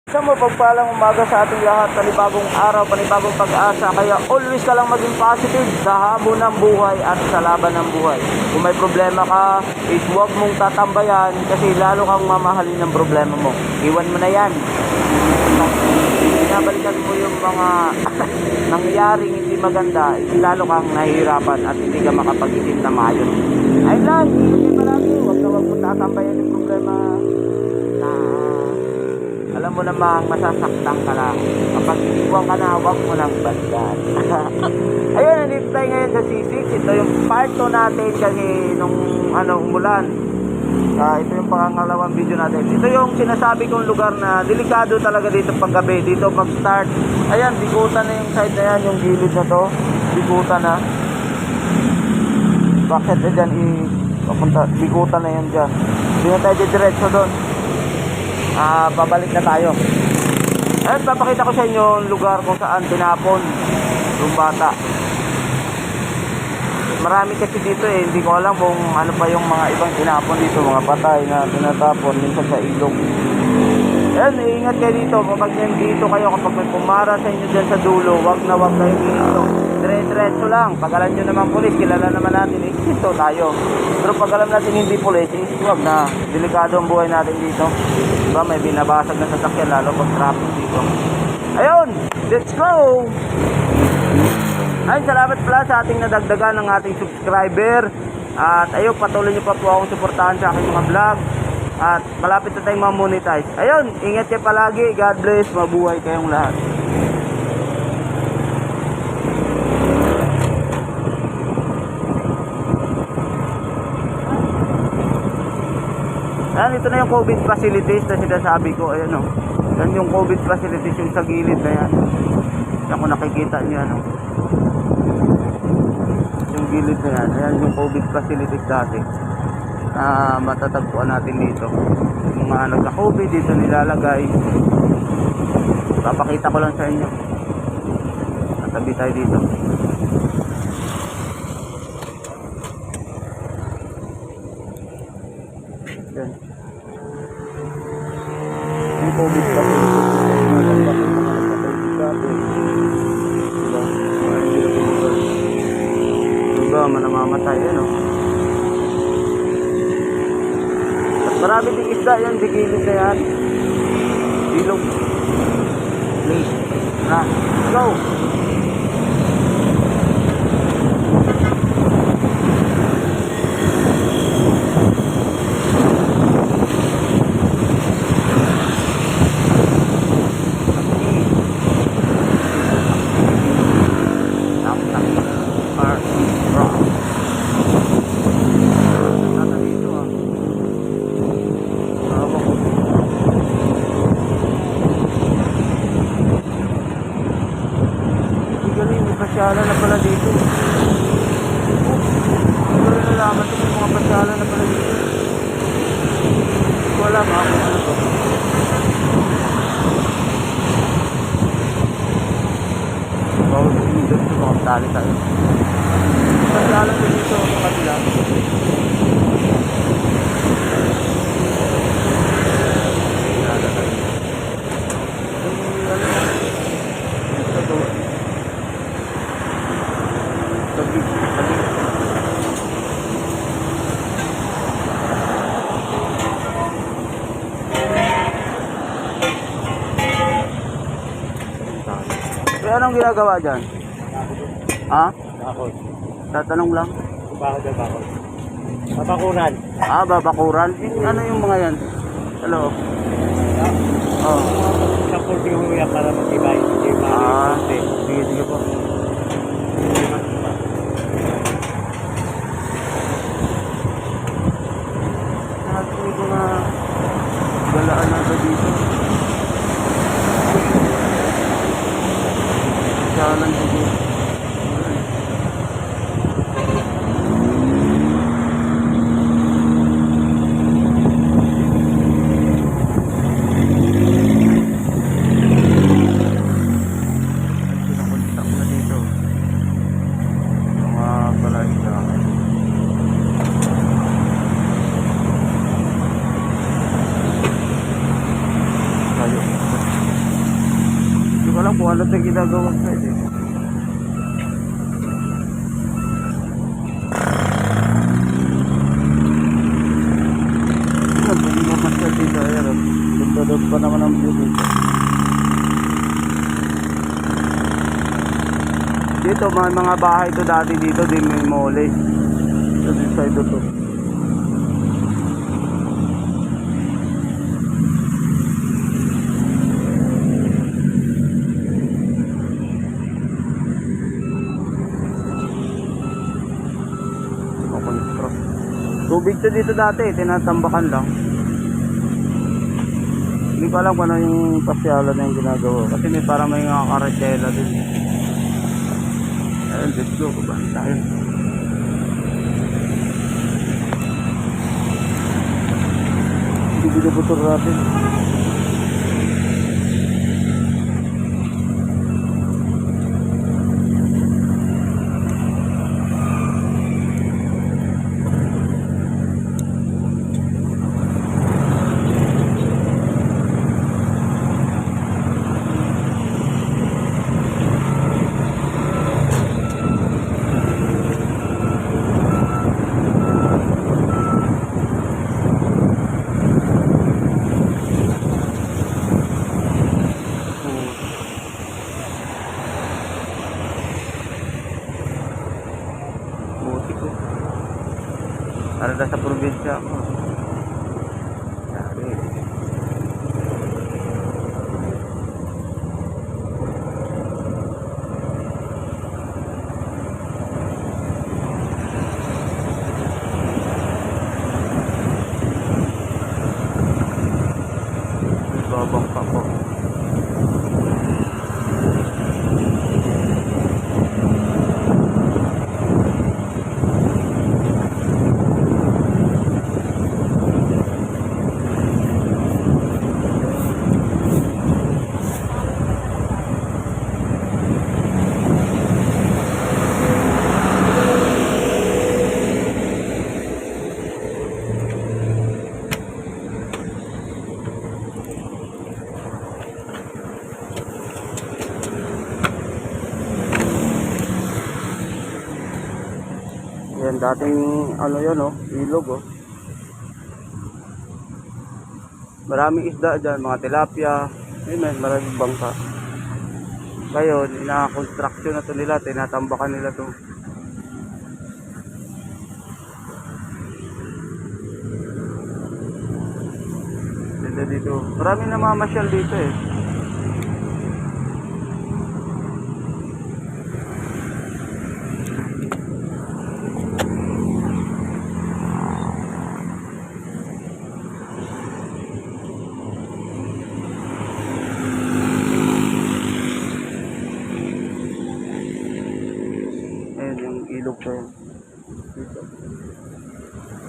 Sa mapagpalang umaga sa ating lahat, panibagong araw, panibagong pag-asa. Kaya always ka lang maging positive sa hamon ng buhay at sa laban ng buhay. Kung may problema ka, is huwag mong tatambayan kasi lalo kang mamahalin ng problema mo. Iwan mo na yan. Pinabalikan mo yung mga nangyaring hindi maganda, is lalo kang nahihirapan at hindi ka makapag-isip na maayos. Ayun lang, hindi palagi. Huwag mo tatambayan yung problema na alam mo namang masasaktan ka lang. Kapag iniwan ka na, huwag mo nang balikan. Ayun, nandito tayo ngayon sa C6. Ito yung part 2 natin kasi nung umulan. Ito yung pangalawang video natin. Ito yung sinasabi kong lugar na delikado talaga dito paggabi. Dito mag-start. Ayan, bigutan na yung side na yan, yung gilid na to. Bigutan na. Bakit na dyan papunta? Bigutan na yan dyan. Hindi na tayo diretso doon. Babalik na tayo. At papakita ko sa inyo yung lugar kung saan tinapon yung bata. Marami kasi dito hindi ko alam kung ano pa yung mga ibang tinapon dito, mga patay na tinatapon minsan sa ilog. Ayan, iingat kayo dito. Kapag dito kayo, kapag may pumara sa inyo dyan sa dulo, wag na kayo dito. Dire-diretso lang. Pag alam nyo naman pulis, kilala naman natin, dito tayo. Pero pag alam natin hindi pulis, wag na. Delikado ang buhay natin dito. Diba, may binabasag na sasakyan, lalo pag traffic dito. Ayun, let's go! Ayun, salamat pala sa ating nadagdagan ng ating subscriber. At ayun, patuloy nyo pa po akong suportahan sa aking mga vlog. At malapit na tayong ma-monetize. Ayun, ingat kayo palagi. God bless, mabuhay kayong lahat. Ayan, ito na yung COVID facilities na sinasabi ko. Ayan o. Yan yung COVID facilities yung sa gilid na yan. Yan kung nakikita nyo yan o. Yung gilid na yan. Ayan yung COVID facilities dati. Matatagpuan natin dito. Yung mga nagka-COVID dito nilalagay. Papakita ko lang sa inyo. Natabi tayo dito. Yan. Yung COVID diba, manamamatay yan o. Marami ding isda yan, digilid na yan. Ilog. Please. Na, go! Pasyalan na pala dito. Hindi ko rin nalaman ito may mga pasyalan na pala dito. Hindi ko alam kung ano to. Bawal ko dito sa mga tali tayo. Pasyalan na dito sa kabila. Kaya anong ginagawa dyan? Ha? Bakod. Tatanong lang. Bakod na bakod. Babakuran. Babakuran? Ano yung mga yan? Hello? Oh. Sa pulping mo yan para mag-ibay. Sige, sige po. Nakatuloy ko na galaan na ba dito? Jalan dito. alam kung ano tayo ginagawa sa eh. Pwede mo masyal dito. Ayan, ganda pa naman ang view dito. Dito, mga bahay to dati dito din may mole. Ito din side to. Tubig to dito dati, tinatambakan lang. Hindi ko alam kung ano yung pasyalan na yung ginagawa. Kasi may parang may mga karetela din. Ayun, let's go. Kubahan tayo. Hindi binabutor natin. Para na sa probinsya ako. Sabi. Babang pa ko. Yan dating ano yun oh, ilog oh. Maraming isda dyan, mga tilapia. Ayun, maraming bangka. Ngayon, ina-construction na to nila, tinatambakan nila to. Dito. Maraming namamasyal dito eh. Ilog ko yun dito.